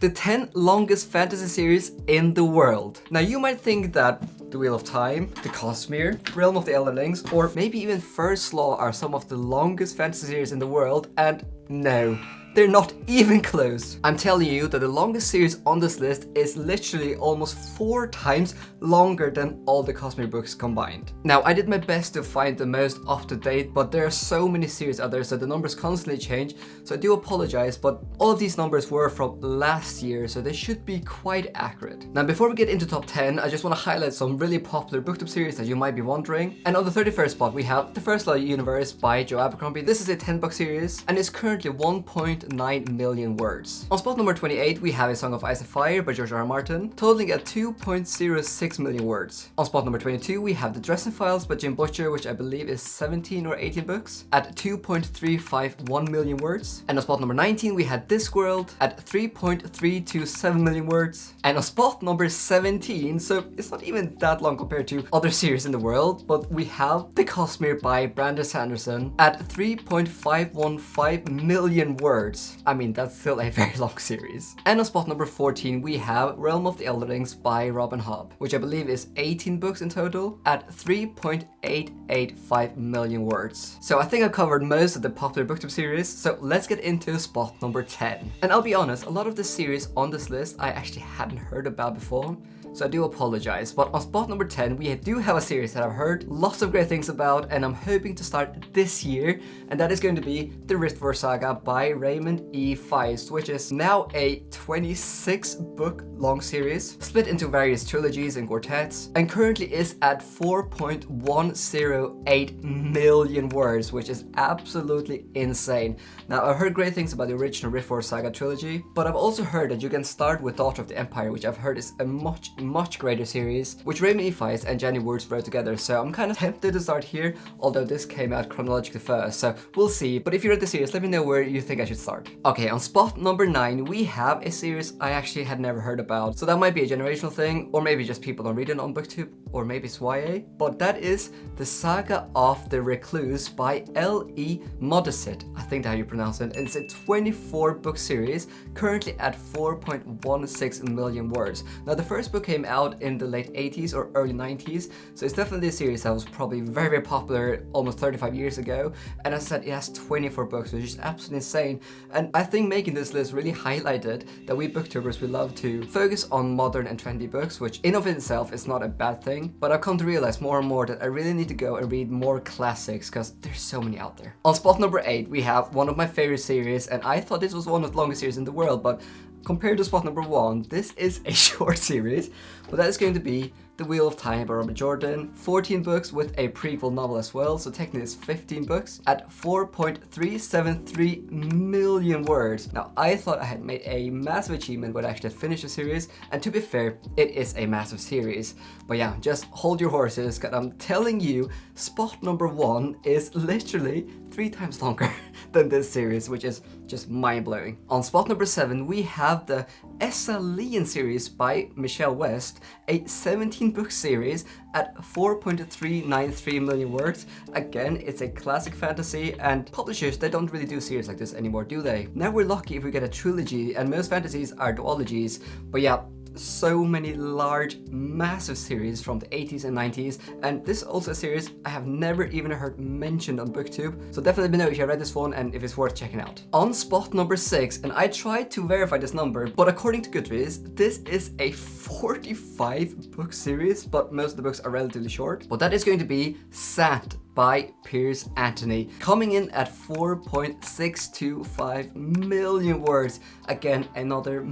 the 10 longest fantasy series in the world. Now you might think that The Wheel of Time, The Cosmere, Realm of the Elderlings, or maybe even First Law are some of the longest fantasy series in the world, and no. They're not even close. I'm telling you that the longest series on this list is literally almost 4 times longer than all the Cosmere books combined. Now, I did my best to find the most up-to-date, but there are so many series out there, so the numbers constantly change, so I do apologize, but all of these numbers were from last year, so they should be quite accurate. Now, before we get into top 10, I just want to highlight some really popular booktube series that you might be wondering. And on the 31st spot, we have The First Law Universe by Joe Abercrombie. This is a 10-book series, and it's currently 1.9 million words. On spot number 28, we have A Song of Ice and Fire by George R. R. Martin, totaling at 2.06 million words. On spot number 22, we have The Dresden Files by Jim Butcher, which I believe is 17 or 18 books, at 2.351 million words. And on spot number 19, we had Discworld at 3.327 million words. And on spot number 17, so it's not even that long compared to other series in the world, but we have The Cosmere by Brandon Sanderson at 3.515 million words. I mean, that's still a very long series. And on spot number 14, we have Realm of the Elderlings by Robin Hobb, which I believe is 18 books in total at 3.885 million words. So I think I've covered most of the popular booktube series, so let's get into spot number 10. And I'll be honest, a lot of the series on this list I actually hadn't heard about before, so I do apologize. But on spot number 10, we do have a series that I've heard lots of great things about, and I'm hoping to start this year, and that is going to be the Riftwar Saga by Raymond E. Feist, which is now a 26-book long series, split into various trilogies and quartets, and currently is at 4.108 million words, which is absolutely insane. Now, I've heard great things about the original Riftwar Saga trilogy, but I've also heard that you can start with Daughter of the Empire, which I've heard is a much greater series, which Raymond E. Feist and Jenny Woods wrote together, so I'm kind of tempted to start here, although this came out chronologically first, so we'll see. But if you read the series, let me know where you think I should start. Okay, on spot number 9, we have a series I actually had never heard about, so that might be a generational thing, or maybe just people don't read it on BookTube, or maybe it's YA, but that is The Saga of the Recluse by L.E. Modesitt. I think that's how you pronounce it. It's a 24-book series, currently at 4.16 million words. Now, the first book came out in the late 80s or early 90s, so it's definitely a series that was probably very popular almost 35 years ago, and as I said, it has 24 books, which is absolutely insane. And I think making this list really highlighted that we booktubers, we love to focus on modern and trendy books, which in of itself is not a bad thing, but I've come to realize more and more that I really need to go and read more classics, because there's so many out there. On spot number 8, we have one of my favorite series, and I thought this was one of the longest series in the world, but compared to spot number 1, this is a short series, but that is going to be The Wheel of Time by Robert Jordan. 14 books with a prequel novel as well, so technically it's 15 books at 4.373 million words. Now, I thought I had made a massive achievement when I actually finished the series, and to be fair, it is a massive series. But yeah, just hold your horses, because I'm telling you, spot number 1 is literally 3 times longer than this series, which is just mind-blowing. On spot number 7, we have the Essalian series by Michelle West, a 17-book series at 4.393 million words. Again, it's a classic fantasy, and publishers, they don't really do series like this anymore, do they? Now we're lucky if we get a trilogy, and most fantasies are duologies, but yeah, so many large, massive series from the 80s and 90s, and this is also a series I have never even heard mentioned on BookTube, so definitely let me know if you read this one and if it's worth checking out. On spot number 6, and I tried to verify this number, but according to Goodreads, this is a 45-book series, but most of the books are relatively short, but that is going to be Sant by Piers Anthony, coming in at 4.625 million words. Again, another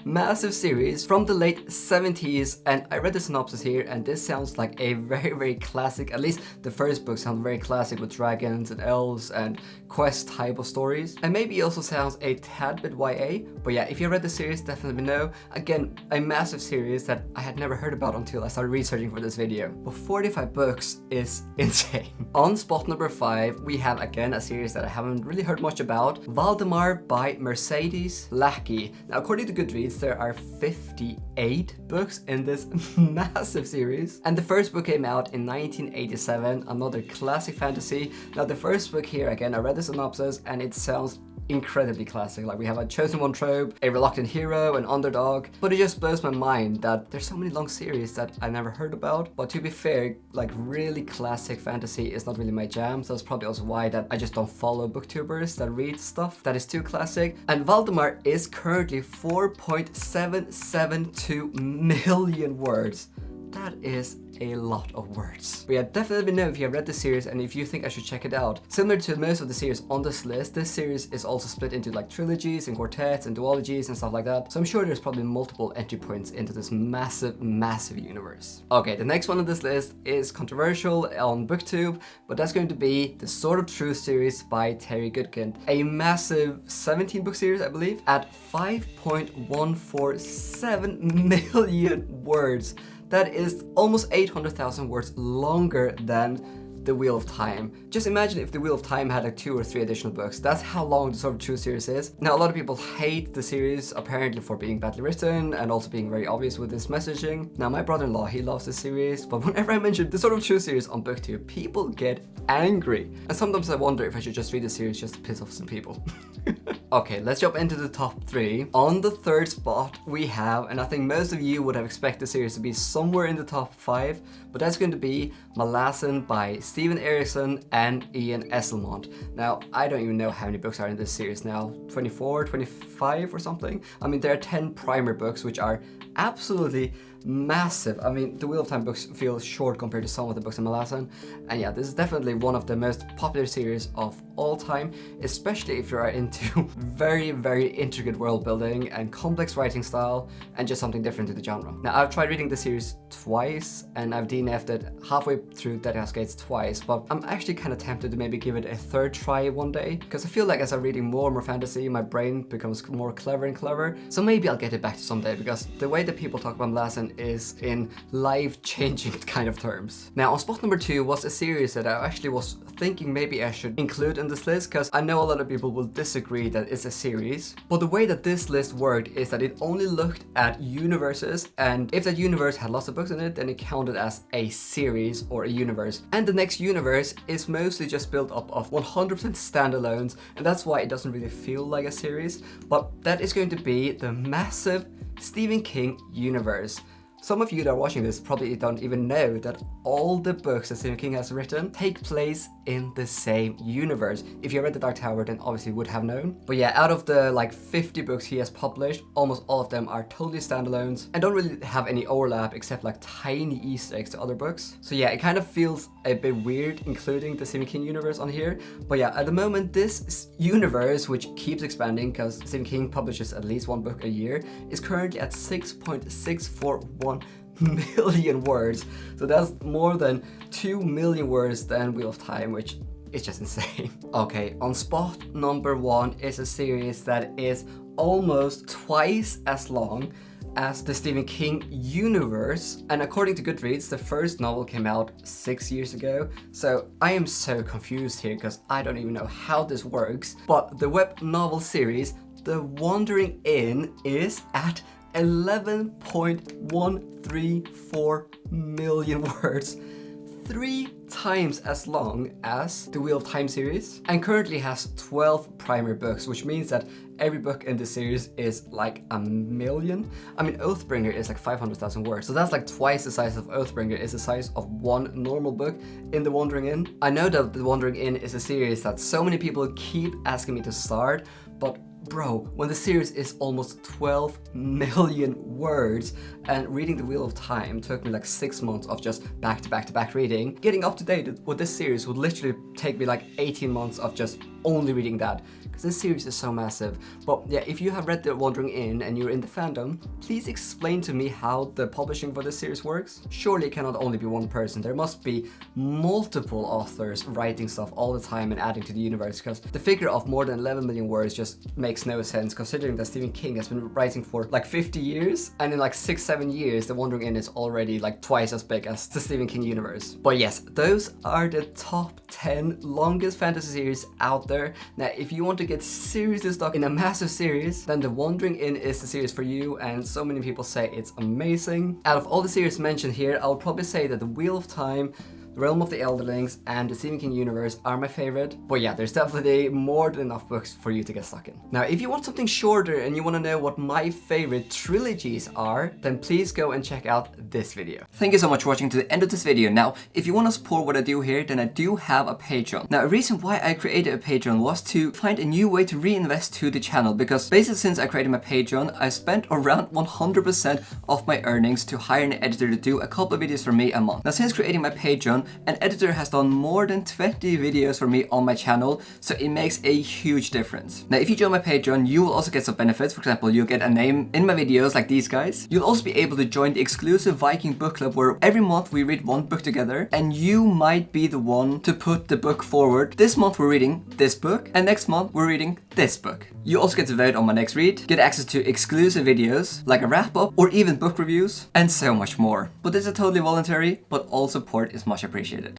massive series from the late 70s, and I read the synopsis here, and this sounds like a very classic, at least the first book sounds very classic with dragons and elves and quest type of stories, and maybe it also sounds a tad bit YA, but yeah, if you read the series, definitely know. Again, a massive series that I had never heard about until I started researching for this video, but 45 books is insane. On spot number 5, we have again a series that I haven't really heard much about, Valdemar by Mercedes Lackey. Now, according to Goodreads, there are 58 books in this massive series, and the first book came out in 1987, another classic fantasy. Now, the first book here, again, I read the synopsis, and it sounds incredibly classic. Like we have a chosen one trope, a reluctant hero, an underdog, but it just blows my mind that there's so many long series that I never heard about. But to be fair, like really classic fantasy is not really my jam, so that's probably also why that I just don't follow booktubers that read stuff that is too classic. And Valdemar is currently 4.772 million words. That is a lot of words. But yeah, definitely let me know if you have read the series and if you think I should check it out. Similar to most of the series on this list, this series is also split into like trilogies and quartets and duologies and stuff like that. So I'm sure there's probably multiple entry points into this massive, massive universe. Okay, the next one on this list is controversial on BookTube, but that's going to be the Sword of Truth series by Terry Goodkind. A massive 17 book series, I believe, at 5.147 million words. That is almost 800,000 words longer than The Wheel of Time. Just imagine if The Wheel of Time had like 2 or 3 additional books. That's how long the Sword of Truth series is. Now, a lot of people hate the series apparently for being badly written and also being very obvious with its messaging. Now, my brother-in-law, he loves this series, but whenever I mention the Sword of Truth series on BookTube, people get angry. And sometimes I wonder if I should just read the series just to piss off some people. Okay, let's jump into the top 3. On the 3rd spot, we have, and I think most of you would have expected the series to be somewhere in the top 5, but that's going to be Malazan by Steven Erikson and Ian Esselmont. Now, I don't even know how many books are in this series now, 24, 25 or something? I mean, there are 10 primer books, which are absolutely massive. I mean, the Wheel of Time books feel short compared to some of the books in Malazan. And yeah, this is definitely one of the most popular series of all time, especially if you are into very, very intricate world building and complex writing style and just something different to the genre. Now, I've tried reading the series twice and I've DNF'd it halfway through Deadly House Gates twice, but I'm actually kind of tempted to maybe give it a 3rd try one day, because I feel like as I'm reading more and more fantasy, my brain becomes more clever and clever. So maybe I'll get it back to someday, because the way that people talk about Malazan is in life-changing kind of terms. Now, on spot number 2 was a series that I actually was thinking maybe I should include in this list, because I know a lot of people will disagree that it's a series, but the way that this list worked is that it only looked at universes, and if that universe had lots of books in it, then it counted as a series or a universe. And the next universe is mostly just built up of 100% standalones, and that's why it doesn't really feel like a series, but that is going to be the massive Stephen King universe. Some of you that are watching this probably don't even know that all the books that Stephen King has written take place in the same universe. If you read The Dark Tower, then obviously you would have known. But yeah, out of the like 50 books he has published, almost all of them are totally standalones and don't really have any overlap except like tiny Easter eggs to other books. So yeah, it kind of feels a bit weird including the Stephen King universe on here. But yeah, at the moment, this universe, which keeps expanding because Stephen King publishes at least 1 book a year, is currently at 6.641 million words. So that's more than 2 million words than Wheel of Time, which is just insane. Okay, on spot number 1 is a series that is almost twice as long as the Stephen King universe, and according to Goodreads, the first novel came out 6 years ago. So I am so confused here because I don't even know how this works, but the web novel series The Wandering Inn is at 11.134 million words, 3 times as long as the Wheel of Time series, and currently has 12 primer books, which means that every book in this series is like a million. I mean, Oathbringer is like 500,000 words, so that's like twice the size of Oathbringer is the size of one normal book in The Wandering Inn. I know that The Wandering Inn is a series that so many people keep asking me to start, but bro, when the series is almost 12 million words, and reading The Wheel of Time took me like 6 months of just back to back to back reading, getting up to date with this series would literally take me like 18 months of just only reading that, because this series is so massive. But yeah, if you have read The Wandering Inn and you're in the fandom, please explain to me how the publishing for this series works. Surely it cannot only be one person, there must be multiple authors writing stuff all the time and adding to the universe, because the figure of more than 11 million words just makes no sense, considering that Stephen King has been writing for like 50 years, and in like 6-7 years The Wandering Inn is already like twice as big as the Stephen King universe. But yes, those are the top 10 longest fantasy series out there. Now, if you want to get seriously stuck in a massive series, then The Wandering Inn is the series for you, and so many people say it's amazing. Out of all the series mentioned here, I'll probably say that The Wheel of Time, The Realm of the Elderlings and the Stephen King universe are my favorite. But yeah, there's definitely more than enough books for you to get stuck in. Now, if you want something shorter and you want to know what my favorite trilogies are, then please go and check out this video. Thank you so much for watching to the end of this video. Now, if you want to support what I do here, then I do have a Patreon. Now, a reason why I created a Patreon was to find a new way to reinvest to the channel, because basically since I created my Patreon, I spent around 100% of my earnings to hire an editor to do a couple of videos for me a month. Now, since creating my Patreon, an editor has done more than 20 videos for me on my channel, so it makes a huge difference. Now, if you join my Patreon, you will also get some benefits. For example, you'll get a name in my videos like these guys. You'll also be able to join the exclusive Viking book club where every month we read one book together, and you might be the one to put the book forward. This month we're reading this book, and next month we're reading this book. You also get to vote on my next read, get access to exclusive videos like a wrap-up or even book reviews, and so much more. But this is totally voluntary, but all support is much appreciated.